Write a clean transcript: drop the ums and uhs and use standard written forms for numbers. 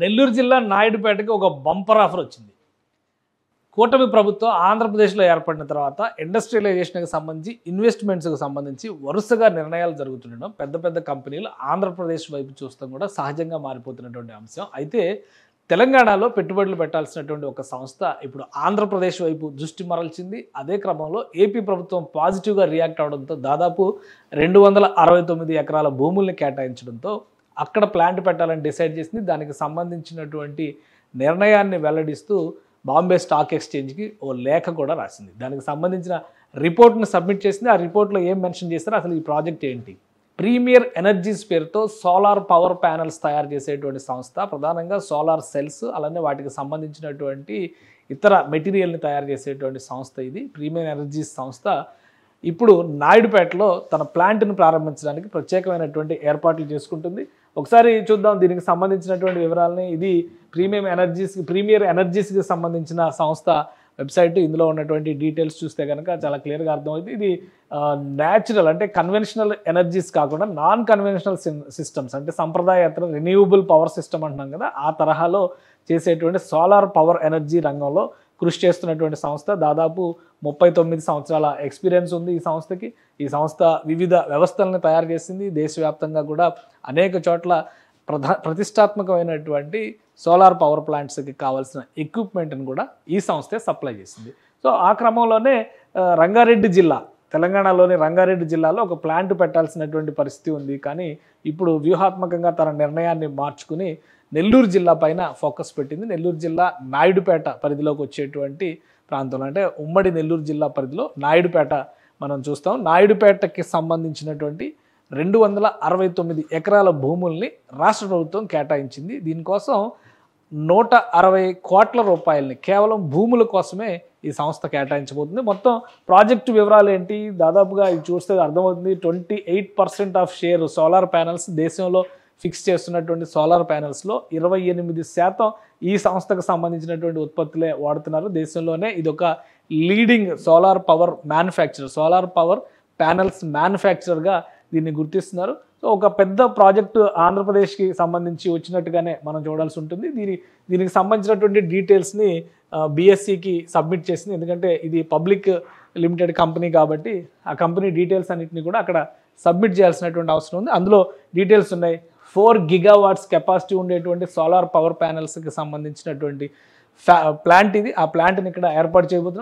నెల్లూరు జిల్లా నాయుడుపేటకి ఒక bumper offer వచ్చింది. కూటమి ప్రభుత్వం ఆంధ్రప్రదేశ్లో ఏర్పడిన తర్వాత ఇండస్ట్రియలైజేషన్కి సంబంధించి ఇన్వెస్ట్మెంట్స్కి సంబంధించి వరుసగా నిర్ణయాలు జరుగుతుండడం పెద్ద పెద్ద కంపెనీలు ఆంధ్రప్రదేశ్ వైపు చూస్తాం కూడా సహజంగా మారిపోతున్నటువంటి అంశం. అయితే తెలంగాణలో పెట్టుబడులు పెట్టాల్సినటువంటి ఒక సంస్థ ఇప్పుడు ఆంధ్రప్రదేశ్ వైపు దృష్టి మరల్చింది. అదే క్రమంలో ఏపీ ప్రభుత్వం పాజిటివ్గా రియాక్ట్ అవడంతో దాదాపు 269 ఎకరాల భూముల్ని కేటాయించడంతో అక్కడ ప్లాంట్ పెట్టాలని డిసైడ్ చేసింది. దానికి సంబంధించినటువంటి నిర్ణయాన్ని వెల్లడిస్తూ బాంబే స్టాక్ ఎక్స్చేంజ్కి ఓ లేఖ కూడా రాసింది. దానికి సంబంధించిన రిపోర్ట్ను సబ్మిట్ చేసింది. ఆ రిపోర్ట్లో ఏం మెన్షన్ చేస్తారో, అసలు ఈ ప్రాజెక్ట్ ఏంటి, ప్రీమియర్ ఎనర్జీస్ పేరుతో సోలార్ పవర్ ప్యానల్స్ తయారు చేసేటువంటి సంస్థ, ప్రధానంగా సోలార్ సెల్స్ అలానే వాటికి సంబంధించినటువంటి ఇతర మెటీరియల్ని తయారు చేసేటువంటి సంస్థ ఇది. ప్రీమియర్ ఎనర్జీస్ సంస్థ ఇప్పుడు నాయుడుపేటలో తన ప్లాంట్ను ప్రారంభించడానికి ప్రత్యేకమైనటువంటి ఏర్పాట్లు చేసుకుంటుంది. ఒకసారి చూద్దాం దీనికి సంబంధించినటువంటి వివరాలని. ఇది ప్రీమియర్ ఎనర్జీస్కి సంబంధించిన సంస్థ వెబ్సైట్. ఇందులో ఉన్నటువంటి డీటెయిల్స్ చూస్తే కనుక చాలా క్లియర్గా అర్థమవుతుంది. ఇది న్యాచురల్ అంటే కన్వెన్షనల్ ఎనర్జీస్ కాకుండా నాన్ కన్వెన్షనల్ సిస్టమ్స్, అంటే సంప్రదాయేతర రెన్యూవబుల్ పవర్ సిస్టమ్ అంటున్నాం కదా, ఆ తరహాలో చేసేటువంటి సోలార్ పవర్ ఎనర్జీ రంగంలో కృషి చేస్తున్నటువంటి సంస్థ. దాదాపు 39 సంవత్సరాల ఎక్స్పీరియన్స్ ఉంది ఈ సంస్థకి. ఈ సంస్థ వివిధ వ్యవస్థలను తయారు చేసింది. దేశవ్యాప్తంగా కూడా అనేక చోట్ల ప్రతిష్టాత్మకమైనటువంటి సోలార్ పవర్ ప్లాంట్స్కి కావాల్సిన ఎక్విప్మెంట్ని కూడా ఈ సంస్థే సప్లై చేసింది. సో ఆ క్రమంలోనే రంగారెడ్డి జిల్లా, తెలంగాణలోని రంగారెడ్డి జిల్లాలో ఒక ప్లాంట్ పెట్టాల్సినటువంటి పరిస్థితి ఉంది. కానీ ఇప్పుడు వ్యూహాత్మకంగా తన నిర్ణయాన్ని మార్చుకుని నెల్లూరు జిల్లా పైన ఫోకస్ పెట్టింది. నెల్లూరు జిల్లా నాయుడుపేట పరిధిలోకి వచ్చేటువంటి ప్రాంతంలో, అంటే ఉమ్మడి నెల్లూరు జిల్లా పరిధిలో నాయుడుపేట మనం చూస్తాం. నాయుడుపేటకి సంబంధించినటువంటి 269 ఎకరాల భూముల్ని రాష్ట్ర ప్రభుత్వం కేటాయించింది. దీనికోసం 160 కోట్ల రూపాయలని కేవలం భూముల కోసమే ఈ సంస్థ కేటాయించబోతుంది. మొత్తం ప్రాజెక్టు వివరాలు ఏంటి, దాదాపుగా ఇది చూస్తే అర్థమవుతుంది. 28% ఆఫ్ షేర్ సోలార్ ప్యానల్స్ దేశంలో ఫిక్స్ చేస్తున్నటువంటి సోలార్ ప్యానల్స్లో 28% ఈ సంస్థకు సంబంధించినటువంటి ఉత్పత్తులే వాడుతున్నారు. దేశంలోనే ఇదొక leading solar power manufacturer, solar power panels మ్యానుఫ్యాక్చరర్గా దీన్ని గుర్తిస్తున్నారు. సో ఒక పెద్ద ప్రాజెక్టు ఆంధ్రప్రదేశ్కి సంబంధించి వచ్చినట్టుగానే మనం చూడాల్సి ఉంటుంది. దీనికి సంబంధించినటువంటి డీటెయిల్స్ని బిఎస్సికి సబ్మిట్ చేసింది. ఎందుకంటే ఇది పబ్లిక్ లిమిటెడ్ కంపెనీ కాబట్టి ఆ కంపెనీ డీటెయిల్స్ అన్నింటినీ కూడా అక్కడ సబ్మిట్ చేయాల్సినటువంటి అవసరం ఉంది. అందులో డీటెయిల్స్ ఉన్నాయి. 4 గీగావాట్స్ కెపాసిటీ ఉండేటువంటి సోలార్ పవర్ ప్యానల్స్కి సంబంధించినటువంటి ప్లాంట్ ఇది. ఆ ప్లాంట్ని ఇక్కడ ఏర్పాటు చేయబోతున్నారు.